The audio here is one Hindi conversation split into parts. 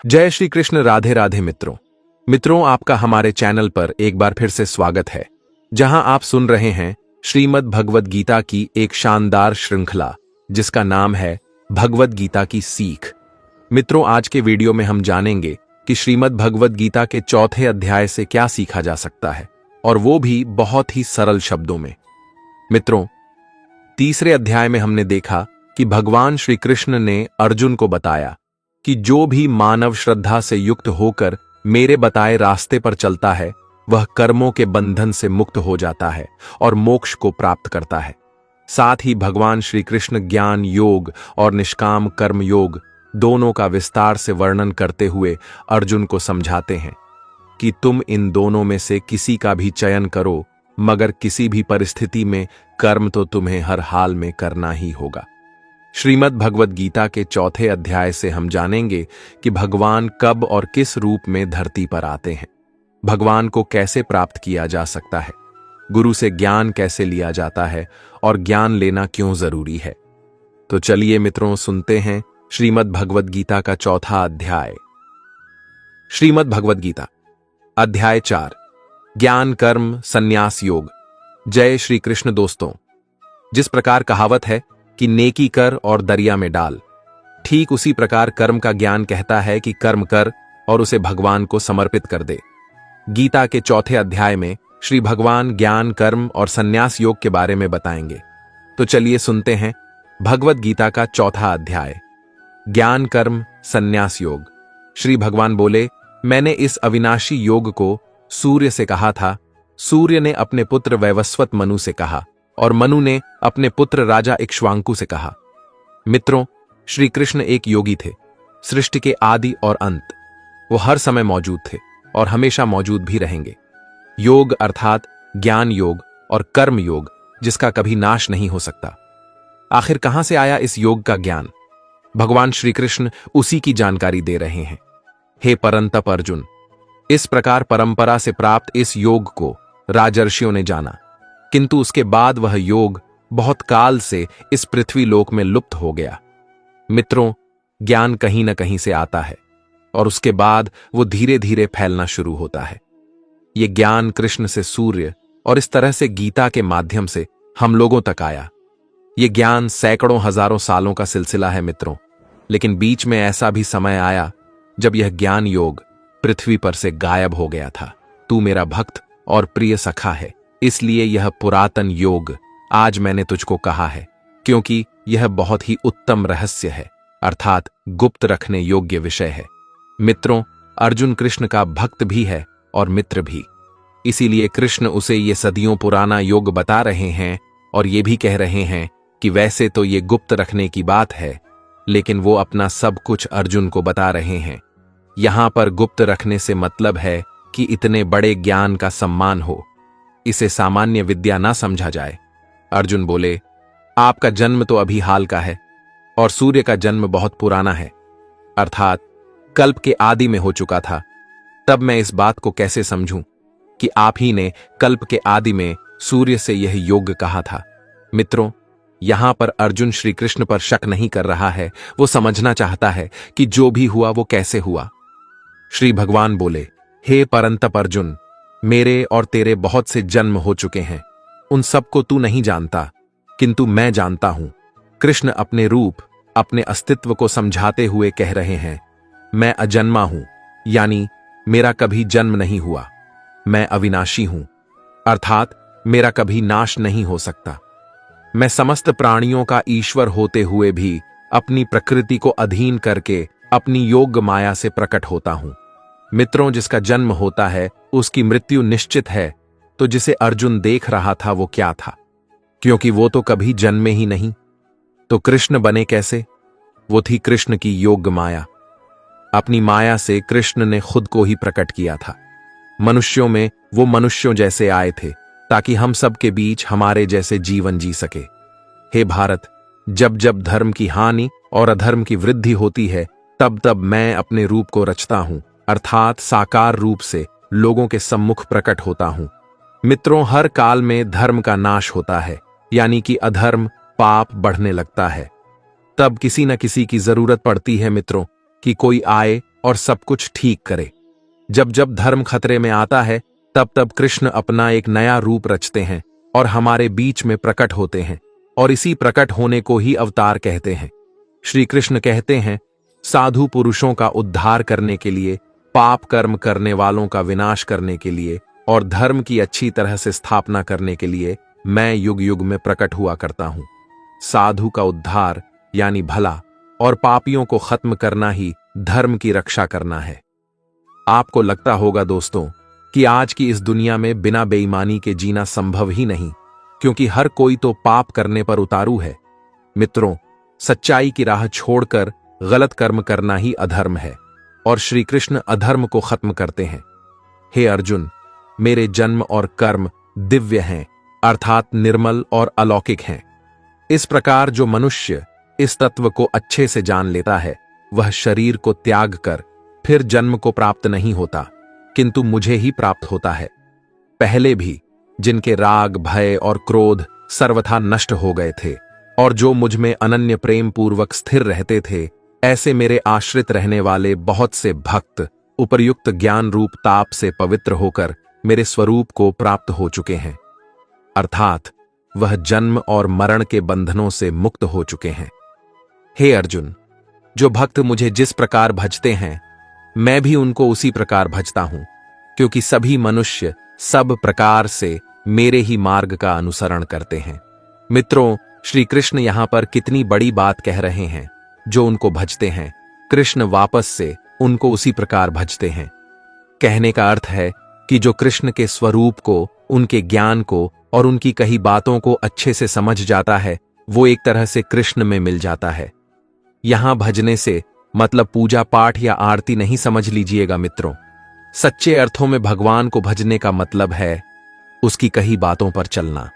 जय श्री कृष्ण। राधे राधे मित्रों। आपका हमारे चैनल पर एक बार फिर से स्वागत है, जहां आप सुन रहे हैं श्रीमद् भगवद गीता की एक शानदार श्रृंखला जिसका नाम है भगवद गीता की सीख। मित्रों, आज के वीडियो में हम जानेंगे कि श्रीमद् भगवद गीता के चौथे अध्याय से क्या सीखा जा सकता है, और वो भी बहुत ही सरल शब्दों में। मित्रों, तीसरे अध्याय में हमने देखा कि भगवान श्री कृष्ण ने अर्जुन को बताया कि जो भी मानव श्रद्धा से युक्त होकर मेरे बताए रास्ते पर चलता है वह कर्मों के बंधन से मुक्त हो जाता है और मोक्ष को प्राप्त करता है। साथ ही भगवान श्री कृष्ण ज्ञान योग और निष्काम कर्म योग दोनों का विस्तार से वर्णन करते हुए अर्जुन को समझाते हैं कि तुम इन दोनों में से किसी का भी चयन करो, मगर किसी भी परिस्थिति में कर्म तो तुम्हें हर हाल में करना ही होगा। श्रीमद् भगवद गीता के चौथे अध्याय से हम जानेंगे कि भगवान कब और किस रूप में धरती पर आते हैं, भगवान को कैसे प्राप्त किया जा सकता है, गुरु से ज्ञान कैसे लिया जाता है और ज्ञान लेना क्यों जरूरी है। तो चलिए मित्रों, सुनते हैं श्रीमद् भगवद गीता का चौथा अध्याय। श्रीमद् भगवद गीता अध्याय 4, ज्ञान कर्म संन्यास योग। जय श्री कृष्ण। दोस्तों, जिस प्रकार कहावत है कि नेकी कर और दरिया में डाल, ठीक उसी प्रकार कर्म का ज्ञान कहता है कि कर्म कर और उसे भगवान को समर्पित कर दे। गीता के चौथे अध्याय में श्री भगवान ज्ञान कर्म और संन्यास योग के बारे में बताएंगे। तो चलिए सुनते हैं भगवद गीता का चौथा अध्याय, ज्ञान कर्म संन्यास योग। श्री भगवान बोले, मैंने इस अविनाशी योग को सूर्य से कहा था, सूर्य ने अपने पुत्र वैवस्वत मनु से कहा और मनु ने अपने पुत्र राजा इक्ष्वाकु से कहा। मित्रों, श्री कृष्ण एक योगी थे, सृष्टि के आदि और अंत। वो हर समय मौजूद थे और हमेशा मौजूद भी रहेंगे। योग अर्थात ज्ञान योग और कर्म योग, जिसका कभी नाश नहीं हो सकता। आखिर कहां से आया इस योग का ज्ञान? भगवान श्री कृष्ण उसी की जानकारी दे रहे हैं। हे परंतप अर्जुन, इस प्रकार परंपरा से प्राप्त इस योग को राजर्षियों ने जाना, किंतु उसके बाद वह योग बहुत काल से इस पृथ्वी लोक में लुप्त हो गया। मित्रों, ज्ञान कहीं न कहीं से आता है और उसके बाद वो धीरे धीरे फैलना शुरू होता है। ये ज्ञान कृष्ण से सूर्य और इस तरह से गीता के माध्यम से हम लोगों तक आया। ये ज्ञान सैकड़ों हजारों सालों का सिलसिला है मित्रों, लेकिन बीच में ऐसा भी समय आया जब यह ज्ञान योग पृथ्वी पर से गायब हो गया था। तू मेरा भक्त और प्रिय सखा है, इसलिए यह पुरातन योग आज मैंने तुझको कहा है, क्योंकि यह बहुत ही उत्तम रहस्य है, अर्थात गुप्त रखने योग्य विषय है। मित्रों, अर्जुन कृष्ण का भक्त भी है और मित्र भी, इसीलिए कृष्ण उसे ये सदियों पुराना योग बता रहे हैं और ये भी कह रहे हैं कि वैसे तो ये गुप्त रखने की बात है, लेकिन वो अपना सब कुछ अर्जुन को बता रहे हैं। यहां पर गुप्त रखने से मतलब है कि इतने बड़े ज्ञान का सम्मान हो, इसे सामान्य विद्या ना समझा जाए। अर्जुन बोले, आपका जन्म तो अभी हाल का है और सूर्य का जन्म बहुत पुराना है, अर्थात कल्प के आदि में हो चुका था। तब मैं इस बात को कैसे समझूं कि आप ही ने कल्प के आदि में सूर्य से यह योग कहा था। मित्रों, यहां पर अर्जुन श्री कृष्ण पर शक नहीं कर रहा है, वो समझना चाहता है कि जो भी हुआ वो कैसे हुआ। श्री भगवान बोले, हे परंतप अर्जुन, मेरे और तेरे बहुत से जन्म हो चुके हैं, उन सबको तू नहीं जानता, किंतु मैं जानता हूं। कृष्ण अपने रूप, अपने अस्तित्व को समझाते हुए कह रहे हैं, मैं अजन्मा हूं, यानी मेरा कभी जन्म नहीं हुआ। मैं अविनाशी हूं, अर्थात मेरा कभी नाश नहीं हो सकता। मैं समस्त प्राणियों का ईश्वर होते हुए भी अपनी प्रकृति को अधीन करके अपनी योग माया से प्रकट होता हूं। मित्रों, जिसका जन्म होता है उसकी मृत्यु निश्चित है, तो जिसे अर्जुन देख रहा था वो क्या था? क्योंकि वो तो कभी जन्मे ही नहीं, तो कृष्ण बने कैसे? वो थी कृष्ण की योग माया। अपनी माया से कृष्ण ने खुद को ही प्रकट किया था। मनुष्यों में वो मनुष्यों जैसे आए थे ताकि हम सब के बीच हमारे जैसे जीवन जी सके। हे भारत, जब जब धर्म की हानि और अधर्म की वृद्धि होती है, तब तब मैं अपने रूप को रचता हूं, अर्थात साकार रूप से लोगों के सम्मुख प्रकट होता हूं। मित्रों, हर काल में धर्म का नाश होता है, यानी कि अधर्म पाप बढ़ने लगता है। तब किसी न किसी की जरूरत पड़ती है मित्रों कि कोई आए और सब कुछ ठीक करे। जब जब धर्म खतरे में आता है, तब तब कृष्ण अपना एक नया रूप रचते हैं और हमारे बीच में प्रकट होते हैं, और इसी प्रकट होने को ही अवतार कहते हैं। श्री कृष्ण कहते हैं, साधु पुरुषों का उद्धार करने के लिए, पाप कर्म करने वालों का विनाश करने के लिए और धर्म की अच्छी तरह से स्थापना करने के लिए मैं युग युग में प्रकट हुआ करता हूं। साधु का उद्धार यानी भला और पापियों को खत्म करना ही धर्म की रक्षा करना है। आपको लगता होगा दोस्तों कि आज की इस दुनिया में बिना बेईमानी के जीना संभव ही नहीं, क्योंकि हर कोई तो पाप करने पर उतारू है। मित्रों, सच्चाई की राह छोड़कर गलत कर्म करना ही अधर्म है, और श्री कृष्ण अधर्म को खत्म करते हैं। हे अर्जुन, मेरे जन्म और कर्म दिव्य हैं, अर्थात निर्मल और अलौकिक हैं। इस प्रकार जो मनुष्य इस तत्व को अच्छे से जान लेता है, वह शरीर को त्याग कर फिर जन्म को प्राप्त नहीं होता, किंतु मुझे ही प्राप्त होता है। पहले भी जिनके राग, भय और क्रोध सर्वथा नष्ट हो गए थे और जो मुझ में अनन्य प्रेम पूर्वक स्थिर रहते थे, ऐसे मेरे आश्रित रहने वाले बहुत से भक्त उपर्युक्त ज्ञान रूप ताप से पवित्र होकर मेरे स्वरूप को प्राप्त हो चुके हैं, अर्थात वह जन्म और मरण के बंधनों से मुक्त हो चुके हैं। हे अर्जुन, जो भक्त मुझे जिस प्रकार भजते हैं, मैं भी उनको उसी प्रकार भजता हूं, क्योंकि सभी मनुष्य सब प्रकार से मेरे ही मार्ग का अनुसरण करते हैं। मित्रों, श्री कृष्ण यहां पर कितनी बड़ी बात कह रहे हैं। जो उनको भजते हैं, कृष्ण वापस से उनको उसी प्रकार भजते हैं। कहने का अर्थ है कि जो कृष्ण के स्वरूप को, उनके ज्ञान को और उनकी कही बातों को अच्छे से समझ जाता है, वो एक तरह से कृष्ण में मिल जाता है। यहां भजने से मतलब पूजा पाठ या आरती नहीं समझ लीजिएगा मित्रों। सच्चे अर्थों में भगवान को भजने का मतलब है उसकी कही बातों पर चलना।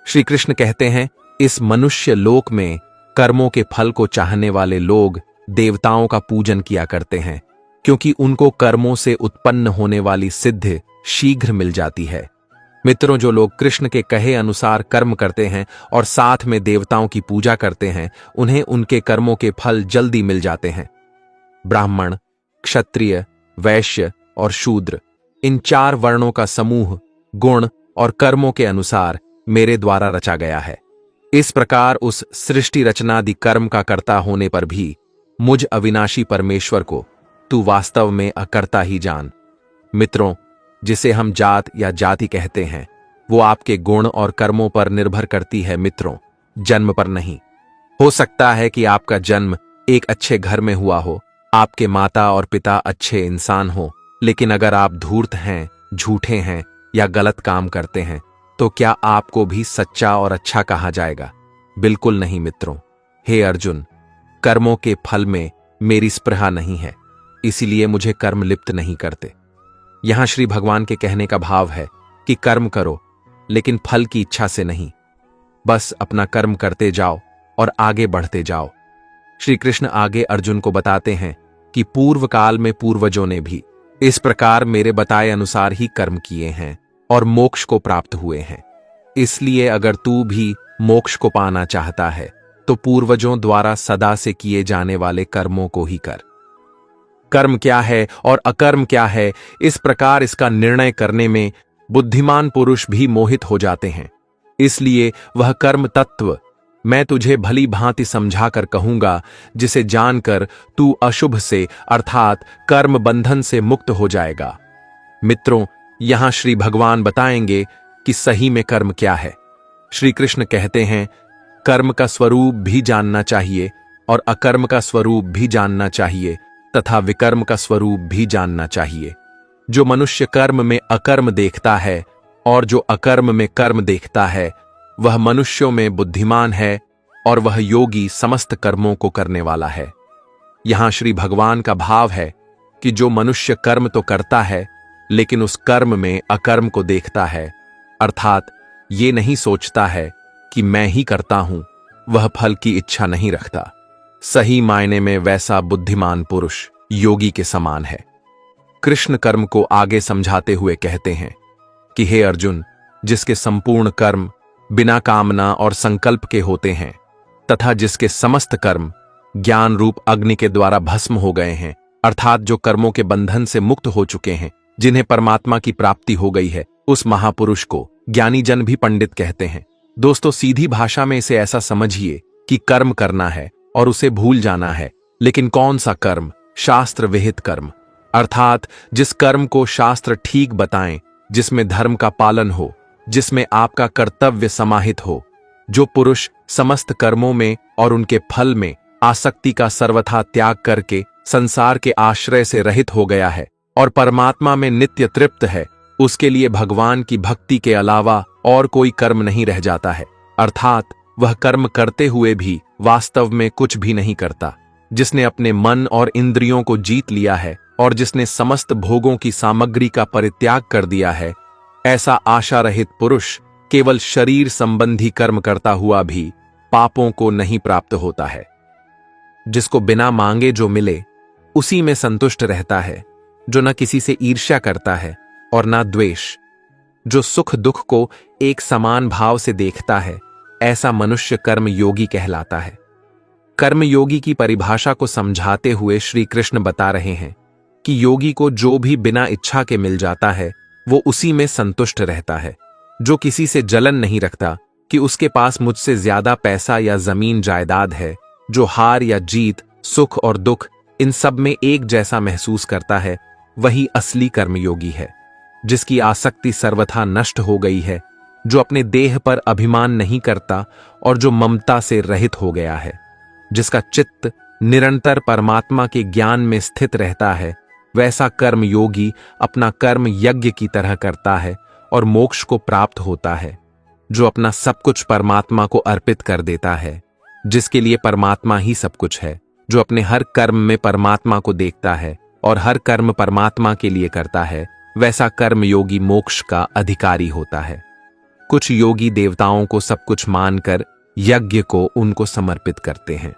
श्री कृष्ण कहते हैं, इस मनुष्य लोक में कर्मों के फल को चाहने वाले लोग देवताओं का पूजन किया करते हैं, क्योंकि उनको कर्मों से उत्पन्न होने वाली सिद्धि शीघ्र मिल जाती है। मित्रों, जो लोग कृष्ण के कहे अनुसार कर्म करते हैं और साथ में देवताओं की पूजा करते हैं, उन्हें उनके कर्मों के फल जल्दी मिल जाते हैं। ब्राह्मण, क्षत्रिय, वैश्य और शूद्र, इन 4 वर्णों का समूह गुण और कर्मों के अनुसार मेरे द्वारा रचा गया है। इस प्रकार उस सृष्टि रचनादि कर्म का कर्ता होने पर भी मुझ अविनाशी परमेश्वर को तू वास्तव में अकर्ता ही जान। मित्रों, जिसे हम जात या जाति कहते हैं, वो आपके गुण और कर्मों पर निर्भर करती है मित्रों, जन्म पर नहीं। हो सकता है कि आपका जन्म एक अच्छे घर में हुआ हो, आपके माता और पिता अच्छे इंसान हो, लेकिन अगर आप धूर्त हैं, झूठे हैं या गलत काम करते हैं, तो क्या आपको भी सच्चा और अच्छा कहा जाएगा? बिल्कुल नहीं मित्रों। हे अर्जुन, कर्मों के फल में मेरी स्पृहा नहीं है, इसीलिए मुझे कर्म लिप्त नहीं करते। यहां श्री भगवान के कहने का भाव है कि कर्म करो, लेकिन फल की इच्छा से नहीं, बस अपना कर्म करते जाओ और आगे बढ़ते जाओ। श्री कृष्ण आगे अर्जुन को बताते हैं कि पूर्व काल में पूर्वजों ने भी इस प्रकार मेरे बताए अनुसार ही कर्म किए हैं और मोक्ष को प्राप्त हुए हैं। इसलिए अगर तू भी मोक्ष को पाना चाहता है, तो पूर्वजों द्वारा सदा से किए जाने वाले कर्मों को ही कर। कर्म क्या है और अकर्म क्या है, इस प्रकार इसका निर्णय करने में बुद्धिमान पुरुष भी मोहित हो जाते हैं। इसलिए वह कर्म तत्व मैं तुझे भली भांति समझाकर कहूंगा, जिसे जानकर तू अशुभ से अर्थात कर्म बंधन से मुक्त हो जाएगा। मित्रों, यहां श्री भगवान बताएंगे कि सही में कर्म क्या है। श्री कृष्ण कहते हैं, कर्म का स्वरूप भी जानना चाहिए और अकर्म का स्वरूप भी जानना चाहिए तथा विकर्म का स्वरूप भी जानना चाहिए। जो मनुष्य कर्म में अकर्म देखता है और जो अकर्म में कर्म देखता है, वह मनुष्यों में बुद्धिमान है और वह योगी समस्त कर्मों को करने वाला है। यहां श्री भगवान का भाव है कि जो मनुष्य कर्म तो करता है, लेकिन उस कर्म में अकर्म को देखता है, अर्थात ये नहीं सोचता है कि मैं ही करता हूं, वह फल की इच्छा नहीं रखता। सही मायने में वैसा बुद्धिमान पुरुष योगी के समान है। कृष्ण कर्म को आगे समझाते हुए कहते हैं कि हे अर्जुन, जिसके संपूर्ण कर्म बिना कामना और संकल्प के होते हैं तथा जिसके समस्त कर्म ज्ञान रूप अग्नि के द्वारा भस्म हो गए हैं, अर्थात जो कर्मों के बंधन से मुक्त हो चुके हैं, जिन्हें परमात्मा की प्राप्ति हो गई है, उस महापुरुष को ज्ञानी जन भी पंडित कहते हैं। दोस्तों, सीधी भाषा में इसे ऐसा समझिए कि कर्म करना है और उसे भूल जाना है। लेकिन कौन सा कर्म? शास्त्र विहित कर्म, अर्थात जिस कर्म को शास्त्र ठीक बताएं, जिसमें धर्म का पालन हो, जिसमें आपका कर्तव्य समाहित हो। जो पुरुष समस्त कर्मों में और उनके फल में आसक्ति का सर्वथा त्याग करके संसार के आश्रय से रहित हो गया है और परमात्मा में नित्य तृप्त है, उसके लिए भगवान की भक्ति के अलावा और कोई कर्म नहीं रह जाता है। अर्थात वह कर्म करते हुए भी वास्तव में कुछ भी नहीं करता। जिसने अपने मन और इंद्रियों को जीत लिया है और जिसने समस्त भोगों की सामग्री का परित्याग कर दिया है, ऐसा आशा रहित पुरुष केवल शरीर संबंधी कर्म करता हुआ भी पापों को नहीं प्राप्त होता है। जिसको बिना मांगे जो मिले उसी में संतुष्ट रहता है, जो न किसी से ईर्ष्या करता है और न द्वेष, जो सुख दुख को एक समान भाव से देखता है, ऐसा मनुष्य कर्म योगी कहलाता है। कर्म योगी की परिभाषा को समझाते हुए श्री कृष्ण बता रहे हैं कि योगी को जो भी बिना इच्छा के मिल जाता है वो उसी में संतुष्ट रहता है, जो किसी से जलन नहीं रखता कि उसके पास मुझसे ज्यादा पैसा या जमीन जायदाद है, जो हार या जीत, सुख और दुख इन सब में एक जैसा महसूस करता है, वही असली कर्मयोगी है। जिसकी आसक्ति सर्वथा नष्ट हो गई है, जो अपने देह पर अभिमान नहीं करता और जो ममता से रहित हो गया है, जिसका चित्त निरंतर परमात्मा के ज्ञान में स्थित रहता है, वैसा कर्म योगी अपना कर्म यज्ञ की तरह करता है और मोक्ष को प्राप्त होता है। जो अपना सब कुछ परमात्मा को अर्पित कर देता है, जिसके लिए परमात्मा ही सब कुछ है, जो अपने हर कर्म में परमात्मा को देखता है और हर कर्म परमात्मा के लिए करता है, वैसा कर्म योगी मोक्ष का अधिकारी होता है। कुछ योगी देवताओं को सब कुछ मानकर यज्ञ को उनको समर्पित करते हैं,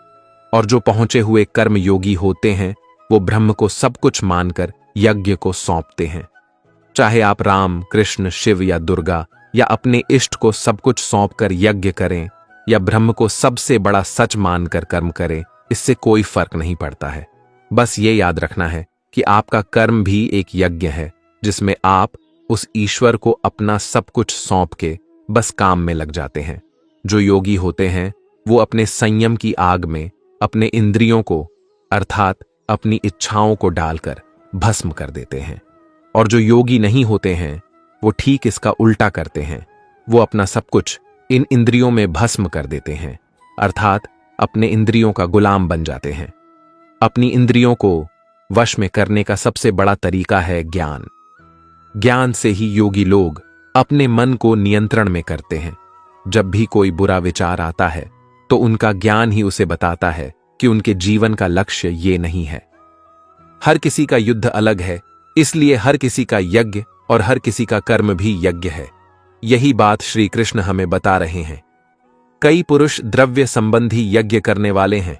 और जो पहुंचे हुए कर्म योगी होते हैं वो ब्रह्म को सब कुछ मानकर यज्ञ को सौंपते हैं। चाहे आप राम, कृष्ण, शिव या दुर्गा या अपने इष्ट को सब कुछ सौंपकर यज्ञ करें या ब्रह्म को सबसे बड़ा सच मानकर कर्म करें, इससे कोई फर्क नहीं पड़ता है। बस ये याद रखना है कि आपका कर्म भी एक यज्ञ है, जिसमें आप उस ईश्वर को अपना सब कुछ सौंप के बस काम में लग जाते हैं। जो योगी होते हैं वो अपने संयम की आग में अपने इंद्रियों को अर्थात अपनी इच्छाओं को डालकर भस्म कर देते हैं, और जो योगी नहीं होते हैं वो ठीक इसका उल्टा करते हैं। वो अपना सब कुछ इन इंद्रियों में भस्म कर देते हैं, अर्थात अपने इंद्रियों का गुलाम बन जाते हैं। अपनी इंद्रियों को वश में करने का सबसे बड़ा तरीका है ज्ञान। ज्ञान से ही योगी लोग अपने मन को नियंत्रण में करते हैं। जब भी कोई बुरा विचार आता है तो उनका ज्ञान ही उसे बताता है कि उनके जीवन का लक्ष्य ये नहीं है। हर किसी का युद्ध अलग है, इसलिए हर किसी का यज्ञ और हर किसी का कर्म भी यज्ञ है। यही बात श्री कृष्ण हमें बता रहे हैं। कई पुरुष द्रव्य संबंधी यज्ञ करने वाले हैं,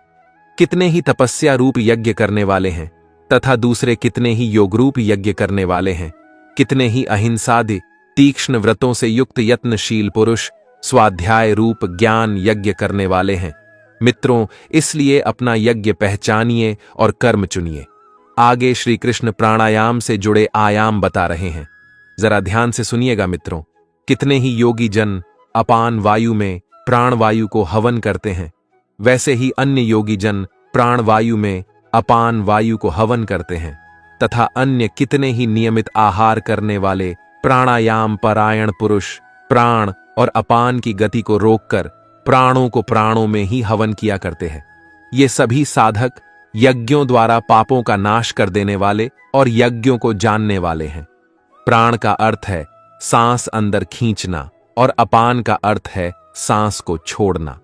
कितने ही तपस्या रूप यज्ञ करने वाले हैं, तथा दूसरे कितने ही योग रूप यज्ञ करने वाले हैं। कितने ही अहिंसादि तीक्ष्ण व्रतों से युक्त यत्नशील पुरुष स्वाध्याय रूप ज्ञान यज्ञ करने वाले हैं। मित्रों, इसलिए अपना यज्ञ पहचानिए और कर्म चुनिए। आगे श्री कृष्ण प्राणायाम से जुड़े आयाम बता रहे हैं, जरा ध्यान से सुनिएगा मित्रों। कितने ही योगी जन अपान वायु में प्राण वायु को हवन करते हैं, वैसे ही अन्य योगी जन प्राण वायु में अपान वायु को हवन करते हैं, तथा अन्य कितने ही नियमित आहार करने वाले प्राणायाम परायण पुरुष प्राण और अपान की गति को रोककर प्राणों को प्राणों में ही हवन किया करते हैं। ये सभी साधक यज्ञों द्वारा पापों का नाश कर देने वाले और यज्ञों को जानने वाले हैं। प्राण का अर्थ है सांस अंदर खींचना और अपान का अर्थ है सांस को छोड़ना।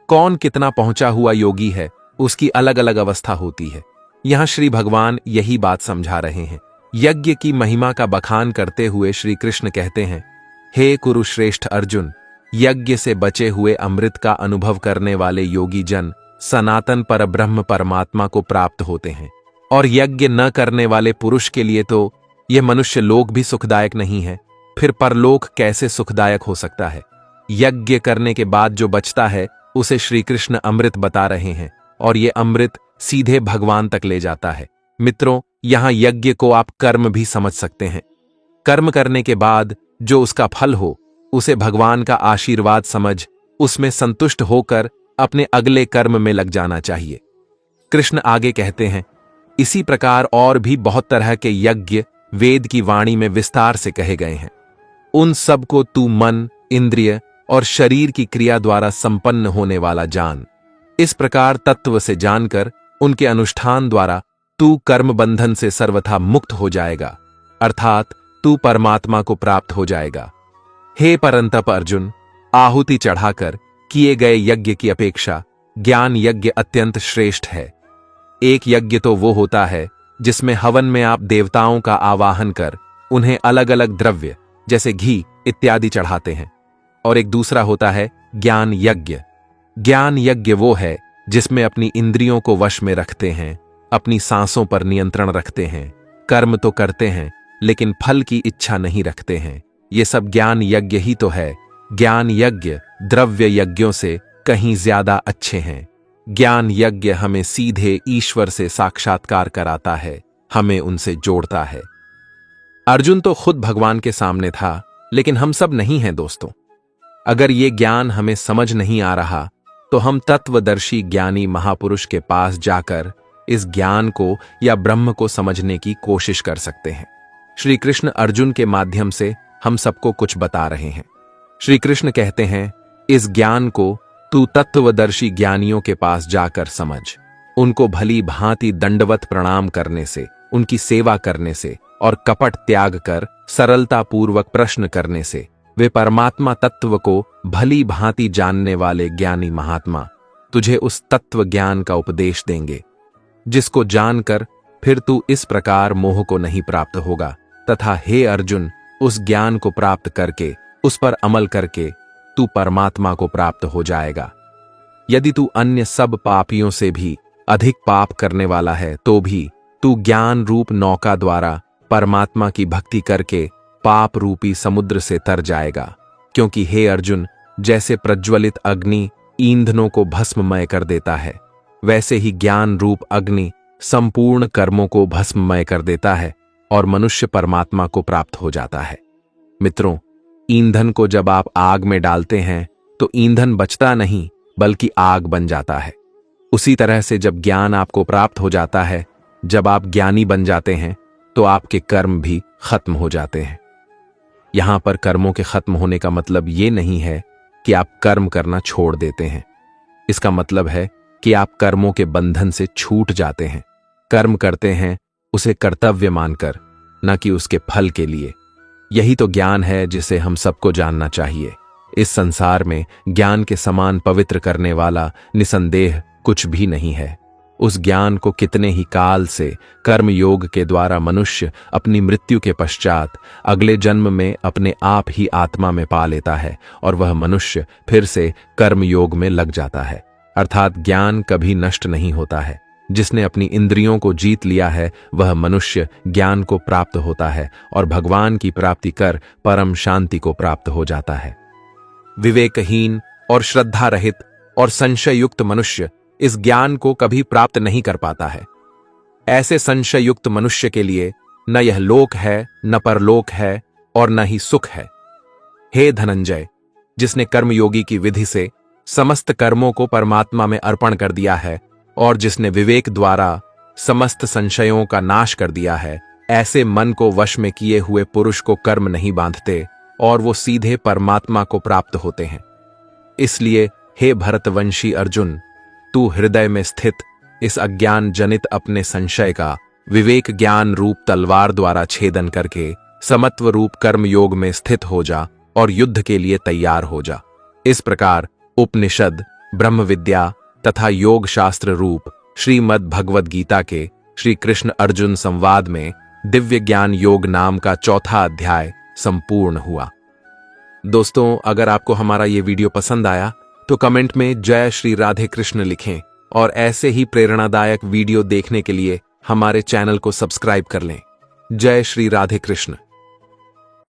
कौन कितना पहुंचा हुआ योगी है उसकी अलग अलग अवस्था होती है। यहां श्री भगवान यही बात समझा रहे हैं। यज्ञ की महिमा का बखान करते हुए श्री कृष्ण कहते हैं, हे कुरुश्रेष्ठ अर्जुन, यज्ञ से बचे हुए अमृत का अनुभव करने वाले योगी जन सनातन परब्रह्म परमात्मा को प्राप्त होते हैं, और यज्ञ न करने वाले पुरुष के लिए तो यह मनुष्य लोक भी सुखदायक नहीं है, फिर परलोक कैसे सुखदायक हो सकता है। यज्ञ करने के बाद जो बचता है उसे श्री कृष्ण अमृत बता रहे हैं, और ये अमृत सीधे भगवान तक ले जाता है। मित्रों, यहां यज्ञ को आप कर्म भी समझ सकते हैं। कर्म करने के बाद जो उसका फल हो, उसे भगवान का आशीर्वाद समझ उसमें संतुष्ट होकर अपने अगले कर्म में लग जाना चाहिए। कृष्ण आगे कहते हैं, इसी प्रकार और भी बहुत तरह के यज्ञ वेद की वाणी में विस्तार से कहे गए हैं। उन सब को तू मन, इंद्रिय और शरीर की क्रिया द्वारा संपन्न होने वाला जान। इस प्रकार तत्व से जानकर उनके अनुष्ठान द्वारा तू कर्म बंधन से सर्वथा मुक्त हो जाएगा, अर्थात तू परमात्मा को प्राप्त हो जाएगा। हे परंतप अर्जुन, आहुति चढ़ाकर किए गए यज्ञ की अपेक्षा ज्ञान यज्ञ अत्यंत श्रेष्ठ है। एक यज्ञ तो वो होता है जिसमें हवन में आप देवताओं का आवाहन कर उन्हें अलग अलग द्रव्य जैसे घी इत्यादि चढ़ाते हैं, और एक दूसरा होता है ज्ञान यज्ञ। ज्ञान यज्ञ वो है जिसमें अपनी इंद्रियों को वश में रखते हैं, अपनी सांसों पर नियंत्रण रखते हैं, कर्म तो करते हैं लेकिन फल की इच्छा नहीं रखते हैं। ये सब ज्ञान यज्ञ ही तो है। ज्ञान यज्ञ द्रव्य यज्ञों से कहीं ज्यादा अच्छे हैं। ज्ञान यज्ञ हमें सीधे ईश्वर से साक्षात्कार कराता है, हमें उनसे जोड़ता है। अर्जुन तो खुद भगवान के सामने था, लेकिन हम सब नहीं हैं दोस्तों। अगर ये ज्ञान हमें समझ नहीं आ रहा तो हम तत्वदर्शी ज्ञानी महापुरुष के पास जाकर इस ज्ञान को या ब्रह्म को समझने की कोशिश कर सकते हैं। श्री कृष्ण अर्जुन के माध्यम से हम सबको कुछ बता रहे हैं। श्री कृष्ण कहते हैं, इस ज्ञान को तू तत्वदर्शी ज्ञानियों के पास जाकर समझ। उनको भली भांति दंडवत प्रणाम करने से, उनकी सेवा करने से और कपट त्याग कर सरलता पूर्वक प्रश्न करने से वे परमात्मा तत्व को भली भांति जानने वाले ज्ञानी महात्मा तुझे उस तत्व ज्ञान का उपदेश देंगे, जिसको जानकर फिर तू इस प्रकार मोह को नहीं प्राप्त होगा, तथा हे अर्जुन, उस ज्ञान को प्राप्त करके उस पर अमल करके तू परमात्मा को प्राप्त हो जाएगा। यदि तू अन्य सब पापियों से भी अधिक पाप करने वाला है तो भी तू ज्ञान रूप नौका द्वारा परमात्मा की भक्ति करके पाप रूपी समुद्र से तर जाएगा। क्योंकि हे अर्जुन, जैसे प्रज्वलित अग्नि ईंधनों को भस्ममय कर देता है, वैसे ही ज्ञान रूप अग्नि संपूर्ण कर्मों को भस्ममय कर देता है और मनुष्य परमात्मा को प्राप्त हो जाता है। मित्रों, ईंधन को जब आप आग में डालते हैं तो ईंधन बचता नहीं बल्कि आग बन जाता है। उसी तरह से जब ज्ञान आपको प्राप्त हो जाता है, जब आप ज्ञानी बन जाते हैं, तो आपके कर्म भी खत्म हो जाते हैं। यहां पर कर्मों के खत्म होने का मतलब ये नहीं है कि आप कर्म करना छोड़ देते हैं। इसका मतलब है कि आप कर्मों के बंधन से छूट जाते हैं। कर्म करते हैं उसे कर्तव्य मानकर, न कि उसके फल के लिए। यही तो ज्ञान है जिसे हम सबको जानना चाहिए। इस संसार में ज्ञान के समान पवित्र करने वाला निसंदेह कुछ भी नहीं है। उस ज्ञान को कितने ही काल से कर्म योग के द्वारा मनुष्य अपनी मृत्यु के पश्चात अगले जन्म में अपने आप ही आत्मा में पा लेता है और वह मनुष्य फिर से कर्म योग में लग जाता है। अर्थात ज्ञान कभी नष्ट नहीं होता है। जिसने अपनी इंद्रियों को जीत लिया है वह मनुष्य ज्ञान को प्राप्त होता है और भगवान की प्राप्ति कर परम शांति को प्राप्त हो जाता है। विवेकहीन और श्रद्धा रहित और संशय युक्त मनुष्य इस ज्ञान को कभी प्राप्त नहीं कर पाता है। ऐसे संशय युक्त मनुष्य के लिए न यह लोक है, न परलोक है और न ही सुख है। हे धनंजय, जिसने कर्मयोगी की विधि से समस्त कर्मों को परमात्मा में अर्पण कर दिया है और जिसने विवेक द्वारा समस्त संशयों का नाश कर दिया है, ऐसे मन को वश में किए हुए पुरुष को कर्म नहीं बांधते और वो सीधे परमात्मा को प्राप्त होते हैं। इसलिए हे भरतवंशी अर्जुन, तू हृदय में स्थित इस अज्ञान जनित अपने संशय का विवेक ज्ञान रूप तलवार द्वारा छेदन करके समत्व रूप कर्म योग में स्थित हो जा और युद्ध के लिए तैयार हो जा। इस प्रकार उपनिषद, ब्रह्म विद्या तथा योग शास्त्र रूप श्रीमद् भगवद गीता के श्री कृष्ण अर्जुन संवाद में दिव्य ज्ञान योग नाम का चौथा अध्याय संपूर्ण हुआ। दोस्तों, अगर आपको हमारा ये वीडियो पसंद आया तो कमेंट में जय श्री राधे कृष्ण लिखें और ऐसे ही प्रेरणादायक वीडियो देखने के लिए हमारे चैनल को सब्सक्राइब कर लें। जय श्री राधे कृष्ण।